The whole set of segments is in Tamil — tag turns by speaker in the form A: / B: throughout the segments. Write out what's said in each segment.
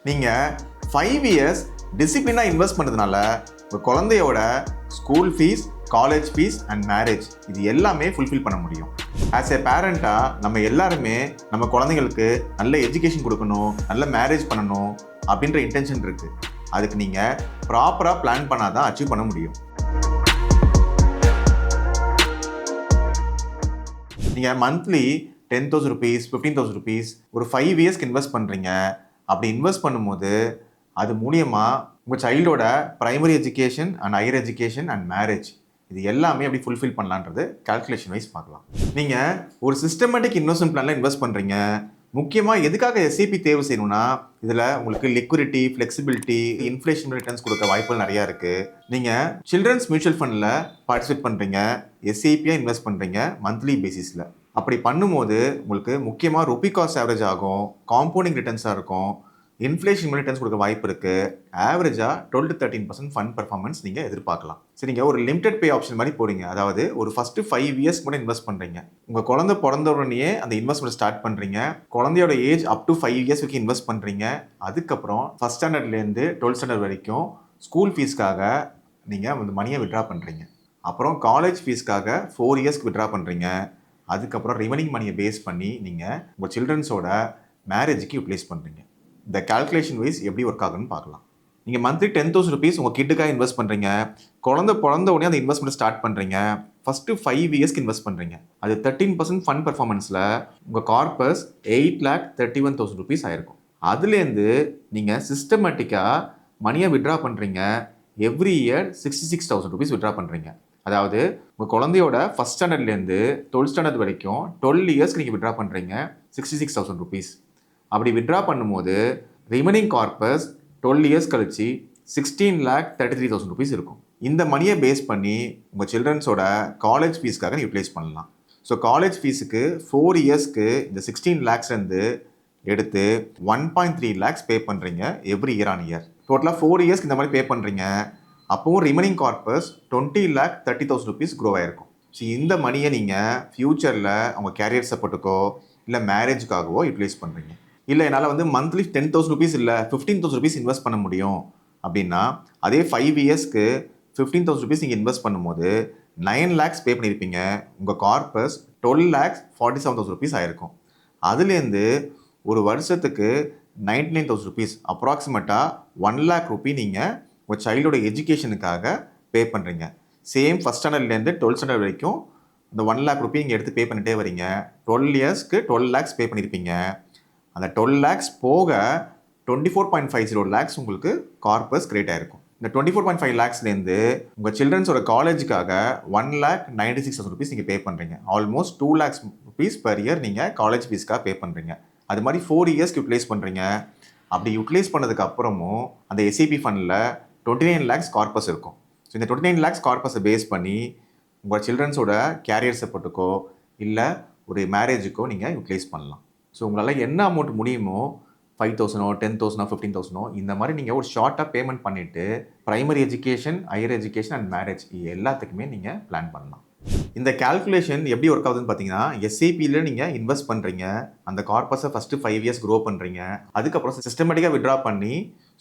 A: நீங்கள் 5 இயர்ஸ் டிசிப்ளினாக இன்வெஸ்ட் பண்ணுறதுனால உங்கள் குழந்தையோட school fees, college fees and marriage இது எல்லாமே ஃபுல்ஃபில் பண்ண முடியும். ஆஸ் எ பேரண்ட்டாக நம்ம எல்லாருமே நம்ம குழந்தைங்களுக்கு நல்ல எஜுகேஷன் கொடுக்கணும், நல்ல மேரேஜ் பண்ணணும் அப்படின்ற இன்டென்ஷன் இருக்குது. அதுக்கு நீங்கள் ப்ராப்பராக பிளான் பண்ணால் தான் அச்சீவ் பண்ண முடியும். நீங்கள் மந்த்லி 10,000 rupees, 15,000 rupees ஒரு 5 இயர்ஸ்க்கு இன்வெஸ்ட் பண்ணுறீங்க. அப்படி இன்வெஸ்ட் பண்ணும்போது அது மூலியமாக உங்கள் சைல்டோட primary education and higher education and marriage இது எல்லாமே எப்படி ஃபுல்ஃபில் பண்ணலான்றது கால்குலேஷன் வைஸ் பார்க்கலாம். நீங்கள் ஒரு சிஸ்டமேட்டிக் இன்வெஸ்ட்மெண்ட் பிளானில் இன்வெஸ்ட் பண்ணுறீங்க. முக்கியமாக எதுக்காக எஸ்ஐபி தேர்வு செய்யணும்னா, இதில் உங்களுக்கு லிக்விடிட்டி, ஃப்ளெக்சிபிலிட்டி, இன்ஃப்ளேஷன் ரிட்டர்ன்ஸ் கொடுக்க வாய்ப்புகள் நிறையா இருக்குது. நீங்கள் சில்ட்ரன்ஸ் மியூச்சுவல் ஃபண்டில் பார்ட்டிசிபேட் பண்ணுறீங்க, எஸ்ஐபியாக இன்வெஸ்ட் பண்ணுறீங்க மந்த்லி பேசிஸில். அப்படி பண்ணும்போது உங்களுக்கு முக்கியமாக ருபி காஸ்ட் ஆவரேஜ் ஆகும், காம்பவுண்டிங் ரிட்டர்ன்ஸாக இருக்கும், இன்ஃப்ளேஷன் ரிட்டர்ன்ஸ் கொடுக்க வாய்ப்பு இருக்குது. ஆவரேஜாக 12-13% ஃபண்ட் பர்ஃபார்மன்ஸ் நீங்கள் எதிர்பார்க்கலாம். சரிங்க, ஒரு லிமிடெட் பே ஆப்ஷன் மாதிரி போகிறீங்க. அதாவது ஒரு ஃபஸ்ட்டு 5 இயர்ஸ்க்கு கூட இன்வெஸ்ட் பண்ணுறீங்க. உங்கள் குழந்தை பிறந்த உடனே அந்த இன்வெஸ்ட்மெண்ட் ஸ்டார்ட் பண்ணுறீங்க. குழந்தையோட ஏஜ் அப் டு 5 இயர்ஸ் வரைக்கும் இன்வெஸ்ட் பண்ணுறீங்க. அதுக்கப்புறம் ஃபஸ்ட் ஸ்டாண்டர்ட்லேருந்து 12th ஸ்டாண்டர்ட் வரைக்கும் ஸ்கூல் ஃபீஸ்க்காக நீங்கள் அந்த மணியை விட்ரா பண்ணுறீங்க. அப்புறம் காலேஜ் ஃபீஸ்க்காக 4 இயர்ஸ்க்கு விட்ரா பண்ணுறீங்க. அதுக்கப்புறம் ரிமைனிங் மணியை பேஸ் பண்ணி நீங்கள் உங்கள் சில்ட்ரன்ஸோட மேரேஜுக்கு யூட்டிலைஸ் பண்ணுறீங்க. இந்த கால்குலேஷன் வைஸ் எப்படி ஒர்க் ஆகுன்னு பார்க்கலாம். நீங்கள் மந்த்லி 10,000 rupees உங்கள் கிட்டுக்காக இன்வெஸ்ட் பண்ணுறீங்க. குழந்தை பிறந்த உடனே அந்த இன்வெஸ்ட்மெண்ட் ஸ்டார்ட் பண்ணுறீங்க. ஃபஸ்ட்டு 5 இயர்ஸ்க்கு இன்வெஸ்ட் பண்ணுறீங்க. அது 13% ஃபண்ட் பர்ஃபார்மன்ஸில் உங்கள் கார்பஸ் 8,31,000 rupees ஆயிருக்கும். அதுலேருந்து நீங்கள் சிஸ்டமேட்டிக்காக மணியை விட்ரா பண்ணுறீங்க. எவ்ரி இயர் 66,000 rupees விட்ரா பண்ணுறீங்க. அதாவது உங்கள் குழந்தையோட ஃபஸ்ட் ஸ்டாண்டர்ட்லேருந்து 12th ஸ்டாண்டர்ட் வரைக்கும் 12 இயர்ஸ்க்கு நீங்கள் விட்ரா பண்ணுறீங்க 66,000 rupees. அப்படி விட்ரா பண்ணும்போது ரிமைனிங் கார்பஸ் 12 இயர்ஸ் கழிச்சு 16,33,000 rupees இருக்கும். இந்த மணியை பேஸ் பண்ணி உங்கள் சில்ட்ரன்ஸோட காலேஜ் ஃபீஸ்க்காக யூட்டிலைஸ் பண்ணலாம். ஸோ காலேஜ் ஃபீஸுக்கு 4 இயர்ஸ்க்கு இந்த 16 lakhsலேருந்து எடுத்து 1.3 lakhs பே பண்ணுறீங்க எவ்ரி இயர் ஆன் இயர். டோட்டலாக 4 இயர்ஸ்க்கு இந்த மாதிரி பே பண்ணுறீங்க. அப்போவும் ரிமைனிங் கார்பஸ் 20,30,000 rupees க்ரோ ஆகிருக்கும். ஸோ இந்த மணியை நீங்கள் ஃப்யூச்சரில் அவங்க கேரியர் சப்போர்ட்டுக்கோ இல்லை மேரேஜுக்காகவோ யூட்டிலைஸ் பண்ணுறீங்க. இல்லை என்னால் மந்த்லி 10,000 rupees இல்லை 15,000 rupees இன்வெஸ்ட் பண்ண முடியும் அப்படின்னா அதே 5 இயர்ஸ்க்கு 15,000 rupees நீங்கள் இன்வெஸ்ட் பண்ணும்போது 9 lakhs பே பண்ணியிருப்பீங்க. உங்கள் கார்பஸ் 12,47,000 rupees ஆகிருக்கும். அதுலேருந்து ஒரு வருஷத்துக்கு 99,000 rupees அப்ராக்சிமேட்டாக 1 lakh rupee நீங்கள் உங்கள் சைல்டோட எஜுகேஷனுக்காக பே பண்ணுறீங்க. சேம் ஃபஸ்ட் ஸ்டாண்டர்ட்லேருந்து 12th ஸ்டாண்டர்ட் வரைக்கும் இந்த 1 lakh rupee நீங்கள் எடுத்து பே பண்ணிகிட்டே வரீங்க. 12 இயர்ஸ்க்கு 12 lakhs பே பண்ணியிருப்பீங்க. அந்த 12 lakhs போக 24.50 lakhs உங்களுக்கு கார்பஸ் கிரியேட் ஆகிருக்கும். இந்த 24.5 lakhsலேருந்து உங்கள் சில்ட்ரன்ஸோட காலேஜுக்காக 1,96,000 rupees நீங்கள் பே பண்ணுறீங்க. Almost 2 lakhs rupees per year நீங்கள் காலேஜ் ஃபீஸ்க்காக பே பண்ணுறீங்க. அது மாதிரி 4 இயர்ஸ்க்கு யூட்டிலைஸ் பண்ணுறீங்க. அப்படி யூட்டிலைஸ் பண்ணதுக்கு அப்புறமும் அந்த எஸ்ஐபி ஃபண்டில் 29 lakhs கார்பஸ் இருக்கும். ஸோ இந்த 29 lakhs கார்பஸை பேஸ் பண்ணி உங்கள் சில்ட்ரன்ஸோட கேரியர் சப்போர்ட்டுக்கோ இல்லை ஒரு மேரேஜுக்கோ நீங்கள் யூட்டிலைஸ் பண்ணலாம். ஸோ உங்களால் என்ன அமௌண்ட் முடியுமோ 5,000, 10,000, 15,000 இந்த மாதிரி நீங்கள் ஒரு ஷார்ட்டாக பேமெண்ட் பண்ணிவிட்டு primary education, higher education and marriage எல்லாத்துக்குமே நீங்கள் பிளான் பண்ணலாம். இந்த கால்குலேஷன் எப்படி ஒர்க் ஆகுதுன்னு பார்த்தீங்கன்னா, எஸ்ஐபியில் நீங்கள் இன்வெஸ்ட் பண்ணுறீங்க. அந்த கார்பஸை ஃபஸ்ட்டு 5 இயர்ஸ் க்ரோ பண்ணுறீங்க. அதுக்கப்புறம் சிஸ்டமேட்டிக்காக விட்ரா பண்ணி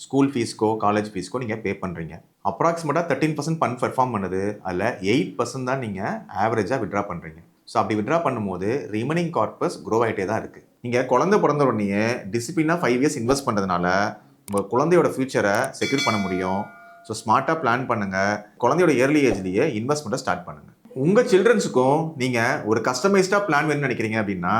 A: ஸ்கூல் ஃபீஸ்க்கோ காலேஜ் ஃபீஸ்க்கோ நீங்கள் பே பண்ணுறீங்க. அப்ராக்சிமேட்டாக 13% ஃபண்ட் பெர்ஃபார்ம் பண்ணுது. அதில் 8% தான் நீங்கள் ஆவரேஜாக விட்ரா பண்ணுறீங்க. ஸோ அப்படி விட்ரா பண்ணும்போது ரிமைனிங் கார்பஸ் க்ரோ ஆகிட்டே தான் இருக்குது. நீங்கள் குழந்தை பிறந்த உடனே டிசிப்ளினாக 5 இயர்ஸ் இன்வெஸ்ட் பண்ணுறதுனால உங்கள் குழந்தையோட ஃபியூச்சரை செக்யூர் பண்ண முடியும். ஸோ ஸ்மார்ட்டாக பிளான் பண்ணுங்கள். குழந்தையோட இயர்லி ஏஜ்லேயே இன்வெஸ்ட்மெண்ட்டை ஸ்டார்ட் பண்ணுங்கள். உங்கள் சில்ட்ரன்ஸுக்கும் நீங்கள் ஒரு கஸ்டமைஸ்டாக பிளான் வேணும்னு நினைக்கிறீங்க அப்படின்னா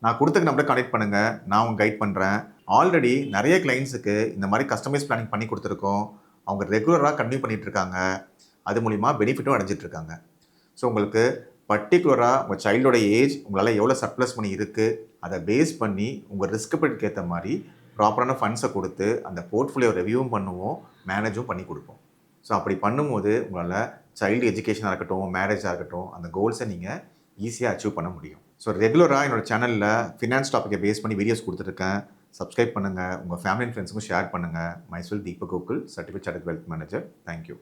A: நான் கொடுத்த நம்பரை கனெக்ட் பண்ணுங்கள். நான் உங்களுக்கு கைட் பண்ணுறேன். ஆல்ரெடி நிறைய கிளைண்ட்ஸுக்கு இந்த மாதிரி கஸ்டமைஸ் பிளானிங் பண்ணி கொடுத்துருக்கோம். அவங்க ரெகுலராக கன்டினியூ பண்ணிகிட்ருக்காங்க. அது மூலிமா பெனிஃபிட்டும் அடைஞ்சிட்ருக்காங்க. ஸோ உங்களுக்கு பர்டிகுலராக உங்கள் சைல்டோட ஏஜ், உங்களால் எவ்வளோ சர்ப்ளஸ் மணி இருக்குது அதை பேஸ் பண்ணி உங்கள் ரிஸ்க் பட்ஜெட்க்கு ஏற்ற மாதிரி ப்ராப்பரான ஃபண்ட்ஸை கொடுத்து அந்த போர்ட்ஃபோலியோ ரிவ்யூவும் பண்ணுவோம், மேனேஜும் பண்ணி கொடுப்போம். ஸோ அப்படி பண்ணும்போது உங்களால் சைல்டு எஜுகேஷனாக இருக்கட்டும், மேரேஜாக இருக்கட்டும், அந்த கோல்ஸை நீங்கள் ஈஸியாக அச்சீவ் பண்ண முடியும். ஸோ ரெகுலராக என்னோடய சேனலில் ஃபினான்ஸ் டாப்பிக்கை பேஸ் பண்ணி வீடியோஸ் கொடுத்துருக்கேன். சப்ஸ்கிரைப் பண்ணுங்கள். உங்கள் ஃபேமிலி அண்ட் ஃப்ரெண்ட்ஸுக்கும் ஷேர் பண்ணுங்கள். Myself Deepak Gokul, certificate chartered wealth manager. Thank you.